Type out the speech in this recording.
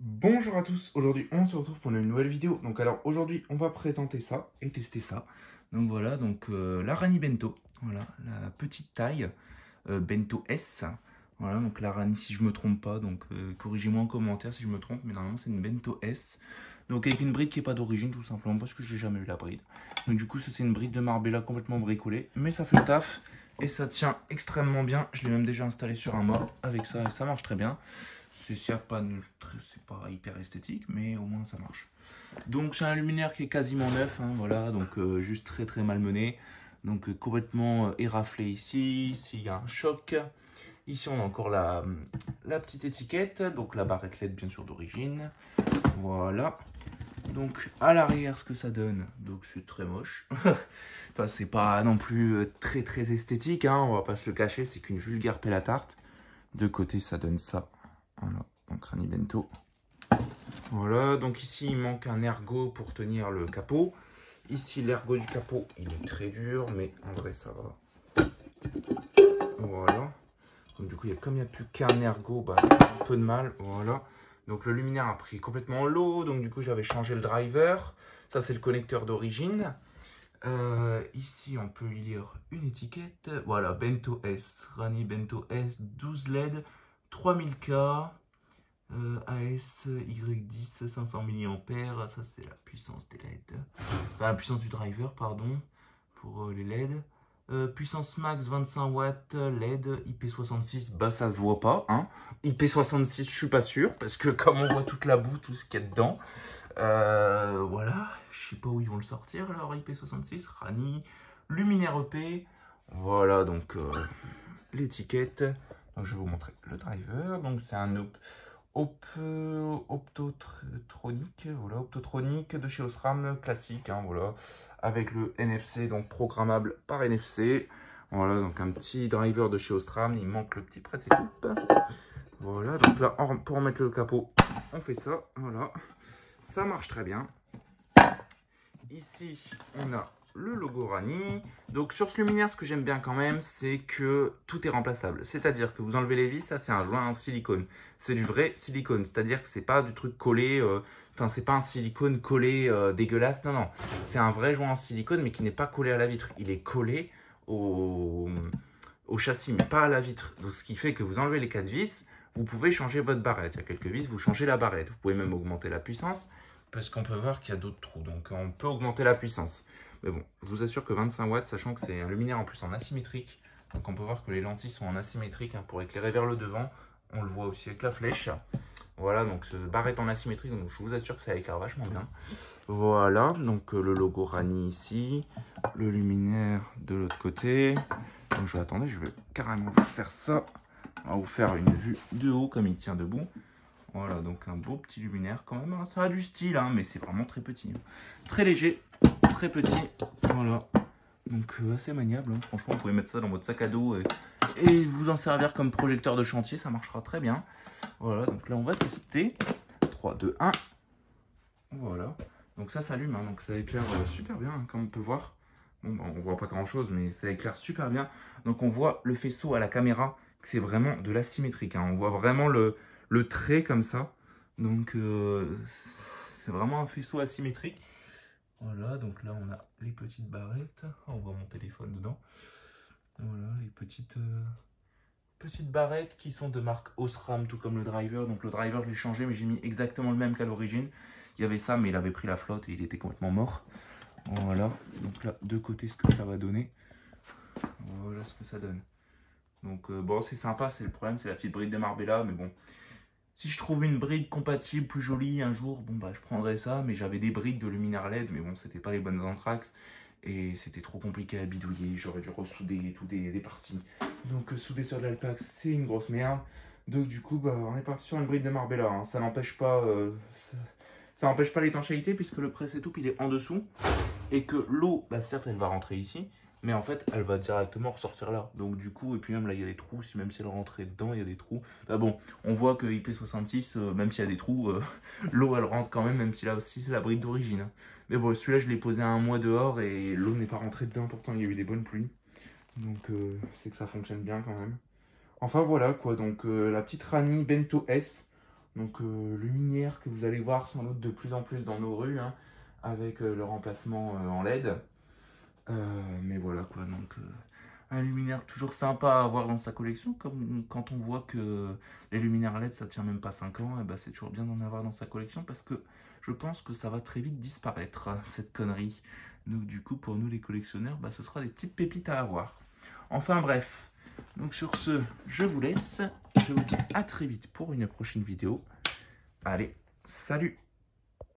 Bonjour à tous, aujourd'hui on se retrouve pour une nouvelle vidéo. Donc alors aujourd'hui on va présenter ça et tester ça. Donc voilà, donc la Rani Bento, voilà, la petite taille Bento S. Voilà, donc la Rani si je me trompe pas, donc corrigez-moi en commentaire si je me trompe, mais normalement c'est une Bento S. Donc avec une bride qui n'est pas d'origine tout simplement parce que j'ai jamais eu la bride. Donc du coup ça c'est une bride de Marbella complètement bricolée, mais ça fait le taf et ça tient extrêmement bien. Je l'ai même déjà installé sur un mât avec ça et ça marche très bien. C'est certes pas, c'est pas hyper esthétique, mais au moins ça marche. Donc c'est un luminaire qui est quasiment neuf, hein, voilà, donc juste très très malmené. Donc complètement éraflé ici. Ici il y a un choc. Ici on a encore la petite étiquette, donc la barrette LED bien sûr d'origine. Voilà. Donc à l'arrière ce que ça donne, donc c'est très moche. Enfin c'est pas non plus très très esthétique, hein, on va pas se le cacher, c'est qu'une vulgaire pelle à tarte. De côté ça donne ça. Voilà, donc Rani Bento. Voilà, donc ici il manque un ergot pour tenir le capot. Ici l'ergot du capot, il est très dur, mais en vrai ça va. Voilà. Donc du coup, comme il n'y a plus qu'un ergot, bah, c'est un peu de mal. Voilà. Donc le luminaire a pris complètement l'eau, donc du coup j'avais changé le driver. Ça c'est le connecteur d'origine. Ici on peut y lire une étiquette. Voilà, Bento S, Rani Bento S, 12 LED, 3000K. AS Y10 500 mAh, ça c'est la puissance des LED. Enfin, la puissance du driver, pardon, pour les LED. Puissance max 25 watts LED IP66, bah ça se voit pas, hein. IP66, je suis pas sûr, parce que comme on voit toute la boue, tout ce qu'il y a dedans, voilà, je sais pas où ils vont le sortir, alors IP66, Rani, luminaire EP, voilà, donc l'étiquette. Donc je vais vous montrer le driver, donc c'est un Optotronic, voilà, Optotronic de chez Osram classique, hein, voilà, avec le NFC, donc programmable par NFC. Voilà, donc un petit driver de chez Osram, il manque le petit presse et coupe. Voilà, donc là, pour remettre le capot, on fait ça, voilà, ça marche très bien. Ici, on a le logo Rani. Donc sur ce luminaire, ce que j'aime bien quand même, c'est que tout est remplaçable. C'est-à-dire que vous enlevez les vis, ça c'est un joint en silicone. C'est du vrai silicone, c'est-à-dire que c'est pas du truc collé, enfin c'est pas un silicone collé dégueulasse, non, non. C'est un vrai joint en silicone, mais qui n'est pas collé à la vitre. Il est collé au châssis, mais pas à la vitre. Donc ce qui fait que vous enlevez les 4 vis, vous pouvez changer votre barrette. Il y a quelques vis, vous changez la barrette. Vous pouvez même augmenter la puissance parce qu'on peut voir qu'il y a d'autres trous. Donc on peut augmenter la puissance. Mais bon, je vous assure que 25 watts, sachant que c'est un luminaire en plus en asymétrique. Donc on peut voir que les lentilles sont en asymétrique, hein, pour éclairer vers le devant. On le voit aussi avec la flèche. Voilà, donc ce barrette en asymétrique, donc je vous assure que ça éclaire vachement bien. Voilà, donc le logo Rani ici, le luminaire de l'autre côté. Donc attendez, je vais carrément vous faire ça. On va vous faire une vue de haut comme il tient debout. Voilà, donc un beau petit luminaire quand même. Ça a du style, hein, mais c'est vraiment très petit. Très léger, très petit. Voilà. Donc assez maniable, hein. Franchement, vous pouvez mettre ça dans votre sac à dos et vous en servir comme projecteur de chantier. Ça marchera très bien. Voilà, donc là, on va tester. 3, 2, 1. Voilà. Donc ça s'allume, hein, donc ça éclaire super bien, hein, comme on peut voir. Bon, bah, on voit pas grand chose, mais ça éclaire super bien. Donc on voit le faisceau à la caméra, que c'est vraiment de l'asymétrique, hein. On voit vraiment le trait comme ça. Donc c'est vraiment un faisceau asymétrique. Voilà, donc là on a les petites barrettes. On voit mon téléphone dedans. Voilà, les petites barrettes qui sont de marque Osram, tout comme le driver. Donc le driver, je l'ai changé, mais j'ai mis exactement le même qu'à l'origine. Il y avait ça, mais il avait pris la flotte et il était complètement mort. Voilà, donc là, de côté, ce que ça va donner. Voilà ce que ça donne. Donc bon, c'est sympa, c'est le problème, c'est la petite bride de Marbella, mais bon. Si je trouve une bride compatible, plus jolie un jour, bon bah je prendrais ça, mais j'avais des brides de luminaire LED, mais bon, c'était pas les bonnes Anthrax, et c'était trop compliqué à bidouiller, j'aurais dû ressouder tout des parties. Donc souder sur de l'Alpax, c'est une grosse merde. Donc du coup, bah, on est parti sur une bride de Marbella, hein. Ça n'empêche pas, ça n'empêche pas l'étanchéité, puisque le presse et tout, il est en dessous, et que l'eau, bah certes, elle va rentrer ici, mais en fait, elle va directement ressortir là. Donc du coup, et puis même là, il y a des trous, même si elle rentrait dedans, il y a des trous. Bah bon, on voit que IP66, même s'il y a des trous, l'eau, elle rentre quand même, même si là aussi, c'est la bride d'origine, hein. Mais bon, celui-là, je l'ai posé un mois dehors, et l'eau n'est pas rentrée dedans, pourtant, il y a eu des bonnes pluies. Donc c'est que ça fonctionne bien quand même. Enfin voilà quoi, donc la petite Rani Bento S. Donc luminaire que vous allez voir sans doute de plus en plus dans nos rues, hein, avec le remplacement en LED. Mais voilà quoi, donc un luminaire toujours sympa à avoir dans sa collection, comme quand on voit que les luminaires LED ça tient même pas 5 ans, et bah, c'est toujours bien d'en avoir dans sa collection parce que je pense que ça va très vite disparaître, cette connerie. Donc du coup pour nous les collectionneurs, bah, ce sera des petites pépites à avoir. Enfin bref, donc sur ce, je vous laisse, je vous dis à très vite pour une prochaine vidéo. Allez, salut!